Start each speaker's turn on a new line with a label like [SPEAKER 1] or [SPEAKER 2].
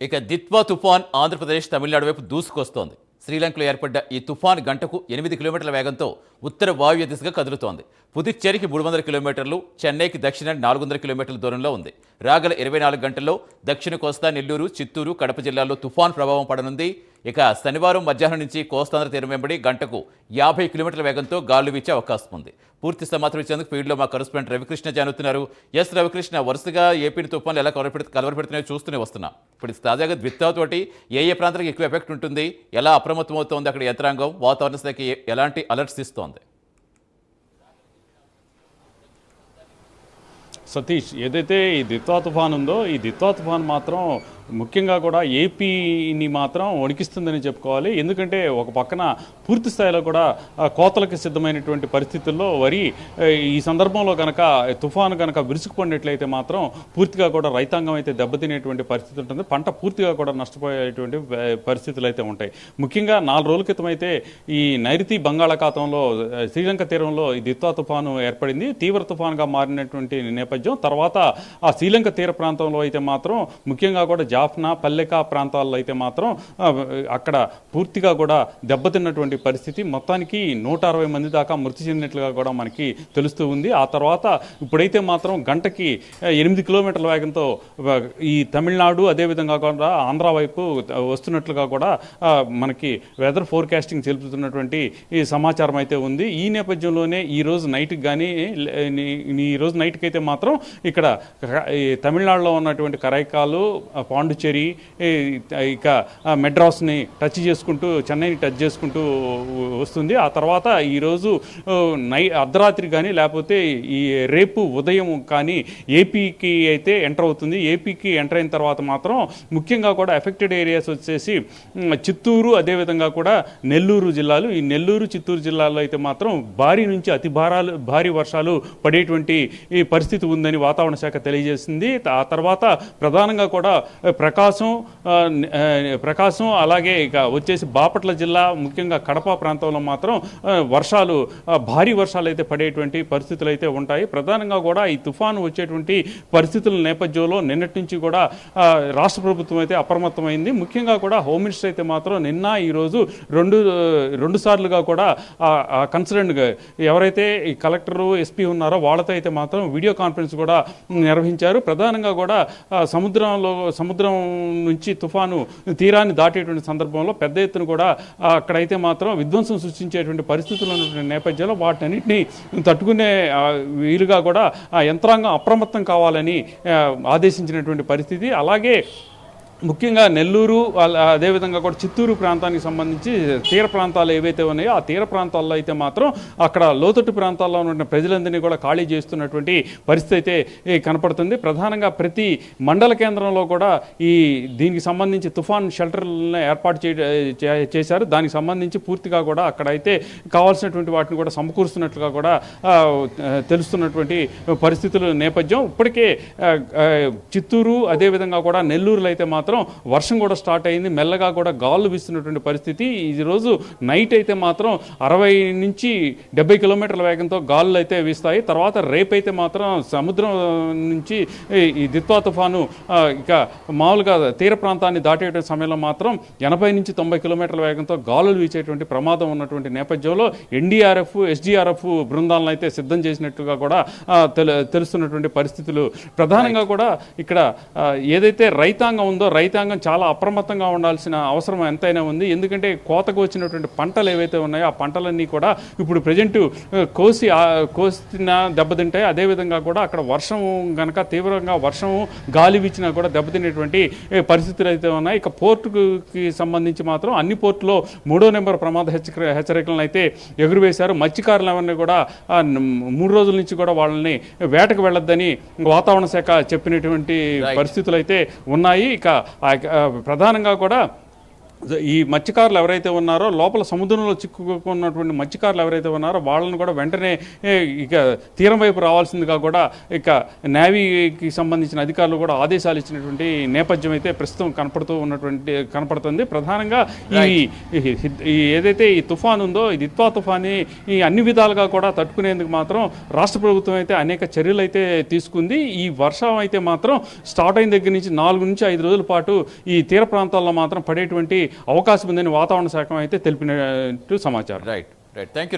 [SPEAKER 1] ఇక దిత్వా తుఫాన్ ఆంధ్రప్రదేశ్ తమిళనాడు వైపు దూసుకొస్తోంది. శ్రీలంకలో ఏర్పడ్డ ఈ తుఫాన్ గంటకు 8 కిలోమీటర్ల వేగంతో ఉత్తర వాయువ్య దిశగా కదులుతోంది. పుదుచ్చేరికి 300 కిలోమీటర్లు, చెన్నైకి దక్షిణానికి 400 కిలోమీటర్ల దూరంలో ఉంది. రాగల 24 గంటల్లో దక్షిణ కోస్తా, నెల్లూరు, చిత్తూరు, కడప జిల్లాల్లో తుఫాన్ ప్రభావం పడనుంది. ఇక శనివారం మధ్యాహ్నం నుంచి కోస్తాంధ్ర తీరం వెంబడి గంటకు 50 కిలోమీటర్ల వేగంతో గాలులు వీచే అవకాశం ఉంది. పూర్తి సమాచారం ఇచ్చేందుకు ఫీల్డ్లో మా కరెస్పాండెంట్ రవికృష్ణ జానుతున్నారు. రవికృష్ణ, వరుసగా ఏపీని తుఫాన్లు ఎలా కలవరపెడుతున్నాయో చూస్తూనే వస్తున్నాం. ఇప్పుడు తాజాగా ద్విత్వా తోటి ఏ ప్రాంతాలకు ఎక్కువ ఎఫెక్ట్ ఉంటుంది, ఎలా అప్రమత్తం అవుతోంది అక్కడ యంత్రాంగం, వాతావరణ శాఖ ఎలాంటి అలర్ట్స్ ఇస్తోంది?
[SPEAKER 2] సతీష్, ఏదైతే ఈ దిత్వా తుఫాన్ ఉందో ఈ దిత్వా తుఫాన్ మాత్రం ముఖ్యంగా కూడా ఏపీని మాత్రం వణికిస్తుందని చెప్పుకోవాలి. ఎందుకంటే ఒక పక్కన పూర్తి స్థాయిలో కూడా కోతలకు సిద్ధమైనటువంటి పరిస్థితుల్లో వరి ఈ సందర్భంలో కనుక తుఫాను కనుక విరుచుకుపడినట్లయితే మాత్రం పూర్తిగా కూడా రైతాంగం అయితే దెబ్బతినేటువంటి పరిస్థితి ఉంటుంది. పంట పూర్తిగా కూడా నష్టపోయేటువంటి పరిస్థితులు అయితే ఉంటాయి. ముఖ్యంగా 4 రోజుల క్రితం అయితే ఈ నైరుతి బంగాళాఖాతంలో శ్రీలంక తీరంలో ఈ దిత్వా తుఫాను ఏర్పడింది. తీవ్ర తుఫానుగా మారినటువంటి నేపథ్యం తర్వాత ఆ శ్రీలంక తీర ప్రాంతంలో అయితే మాత్రం ముఖ్యంగా కూడా జాఫ్నా, పల్లెకా ప్రాంతాల్లో అయితే మాత్రం అక్కడ పూర్తిగా కూడా దెబ్బతిన్నటువంటి పరిస్థితి. మొత్తానికి 160 మంది దాకా మృతి చెందినట్లుగా కూడా మనకి తెలుస్తూ ఉంది. ఆ తర్వాత ఇప్పుడైతే మాత్రం గంటకి 8 కిలోమీటర్ల వేగంతో ఈ తమిళనాడు అదేవిధంగా కూడా ఆంధ్ర వైపు వస్తున్నట్లుగా కూడా మనకి వెదర్ ఫోర్కాస్టింగ్ తెలుపుతున్నటువంటి ఈ సమాచారం అయితే ఉంది. ఈ నేపథ్యంలోనే ఈరోజు నైట్కి కానీ ఈరోజు నైట్కి అయితే మాత్రం ఇక్కడ తమిళనాడులో ఉన్నటువంటి కరైకాలు, పాండుచేరి, ఇక మెడ్రాస్ని టచ్ చేసుకుంటూ చెన్నైని టచ్ చేసుకుంటూ వస్తుంది. ఆ తర్వాత ఈరోజు అర్ధరాత్రి కానీ లేకపోతే ఈ రేపు ఉదయం కానీ ఏపీకి అయితే ఎంటర్ అవుతుంది. ఏపీకి ఎంటర్ అయిన తర్వాత మాత్రం ముఖ్యంగా కూడా ఎఫెక్టెడ్ ఏరియాస్ వచ్చేసి చిత్తూరు, అదేవిధంగా కూడా నెల్లూరు జిల్లాలు. ఈ నెల్లూరు, చిత్తూరు జిల్లాలో అయితే మాత్రం భారీ నుంచి అతి భారీ వర్షాలు పడేటువంటి ఈ పరిస్థితి ఉందని వాతావరణ శాఖ తెలియజేసింది. ఆ తర్వాత ప్రధానంగా కూడా ప్రకాశం అలాగే ఇక వచ్చేసి బాపట్ల జిల్లా, ముఖ్యంగా కడప ప్రాంతంలో మాత్రం భారీ వర్షాలు అయితే పడేటువంటి పరిస్థితులు అయితే ఉంటాయి. ప్రధానంగా కూడా ఈ తుఫాను వచ్చేటువంటి పరిస్థితుల నేపథ్యంలో నిన్నటి నుంచి కూడా రాష్ట్ర ప్రభుత్వం అయితే అప్రమత్తమైంది. ముఖ్యంగా కూడా హోమ్ మినిస్టర్ అయితే మాత్రం నిన్న ఈరోజు రెండు సార్లుగా కూడా కన్సర్న్ ఎవరైతే ఈ కలెక్టరు, ఎస్పీ ఉన్నారో వాళ్ళతో అయితే మాత్రం వీడియో కాన్ఫరెన్స్ కూడా నిర్వహించారు. ప్రధానంగా కూడా సముద్రం నుంచి తుఫాను తీరాన్ని దాటేటువంటి సందర్భంలో పెద్ద ఎత్తున కూడా అక్కడైతే మాత్రం విధ్వంసం సృష్టించేటువంటి పరిస్థితులు ఉన్నటువంటి నేపథ్యంలో వాటన్నిటిని తట్టుకునే వీలుగా కూడా ఆ యంత్రాంగం అప్రమత్తం కావాలని ఆదేశించినటువంటి పరిస్థితి. అలాగే ముఖ్యంగా నెల్లూరు అదేవిధంగా కూడా చిత్తూరు ప్రాంతానికి సంబంధించి తీర ప్రాంతాలు ఏవైతే ఉన్నాయో ఆ తీర ప్రాంతాల్లో అయితే మాత్రం అక్కడ లోతట్టు ప్రాంతాల్లో ఉన్న ప్రజలందరినీ కూడా ఖాళీ చేస్తున్నటువంటి పరిస్థితి అయితే కనపడుతుంది. ప్రధానంగా ప్రతి మండల కేంద్రంలో కూడా దీనికి సంబంధించి తుఫాన్ షెల్టర్లను ఏర్పాటు చేశారు. దానికి సంబంధించి పూర్తిగా కూడా అక్కడైతే కావాల్సినటువంటి వాటిని కూడా సమకూరుస్తున్నట్లుగా కూడా తెలుస్తున్నటువంటి పరిస్థితుల నేపథ్యం. ఇప్పటికే చిత్తూరు అదేవిధంగా కూడా నెల్లూరులో అయితే మాత్రం వర్షం కూడా స్టార్ట్ అయింది. మెల్లగా కూడా గాలులు వీస్తున్నటువంటి పరిస్థితి. ఈరోజు నైట్ అయితే మాత్రం 60 నుంచి 70 కిలోమీటర్ల వేగంతో గాలులు అయితే వీస్తాయి. తర్వాత రేపైతే మాత్రం సముద్రం నుంచి ఈ దిత్వా తుఫాను ఇక మామూలుగా తీర ప్రాంతాన్ని దాటే సమయంలో మాత్రం 80 నుంచి 90 కిలోమీటర్ల వేగంతో గాలులు వీచేటువంటి ప్రమాదం ఉన్నటువంటి నేపథ్యంలో ఎన్డీఆర్ఎఫ్, ఎస్డీఆర్ఎఫ్ బృందాలను అయితే సిద్ధం చేసినట్టుగా కూడా తెలుస్తున్నటువంటి పరిస్థితులు. ప్రధానంగా కూడా ఇక్కడ ఏదైతే రైతాంగం ఉందో రైతాంగం చాలా అప్రమత్తంగా ఉండాల్సిన అవసరం ఎంతైనా ఉంది. ఎందుకంటే కోతకు వచ్చినటువంటి పంటలు ఏవైతే ఉన్నాయో ఆ పంటలన్నీ కూడా ఇప్పుడు ప్రజెంట్ కోసిన దెబ్బతింటాయి. అదేవిధంగా కూడా అక్కడ వర్షం కనుక తీవ్రంగా వర్షం గాలి వీచినా కూడా దెబ్బతినేటువంటి పరిస్థితులు అయితే ఉన్నాయి. ఇక పోర్టుకి సంబంధించి మాత్రం అన్ని పోర్టులో 3వ నెంబర్ ప్రమాద హెచ్చరికలను అయితే ఎగురవేశారు. మత్స్యకారులు ఎవరిని కూడా 3 రోజుల నుంచి కూడా వాళ్ళని వేటకు వెళ్ళొద్దని వాతావరణ శాఖ చెప్పినటువంటి పరిస్థితులు అయితే ఉన్నాయి. ఇక ప్రధానంగా కూడా ఈ మత్స్యకారులు ఎవరైతే ఉన్నారో లోపల సముద్రంలో చిక్కుకున్నటువంటి మత్స్యకారులు ఎవరైతే ఉన్నారో వాళ్ళని కూడా వెంటనే ఇక తీరం వైపు రావాల్సిందిగా కూడా ఇక నేవీకి సంబంధించిన అధికారులు కూడా ఆదేశాలు ఇచ్చినటువంటి నేపథ్యం అయితే ప్రస్తుతం కనపడుతుంది. ప్రధానంగా ఈ ఏదైతే ఈ తుఫాన్ ఉందో ఈ దిత్వా తుఫాన్ని ఈ అన్ని విధాలుగా కూడా తట్టుకునేందుకు మాత్రం రాష్ట్ర ప్రభుత్వం అయితే అనేక చర్యలు అయితే తీసుకుంది. ఈ వర్షం అయితే మాత్రం స్టార్ట్ అయిన దగ్గర నుంచి 4 నుంచి 5 రోజుల పాటు ఈ తీర ప్రాంతాల్లో మాత్రం పడేటువంటి అవకాశం ఉందని వాతావరణ శాఖ అయితే తెలిపినట్టు సమాచారం.
[SPEAKER 1] Right thank you.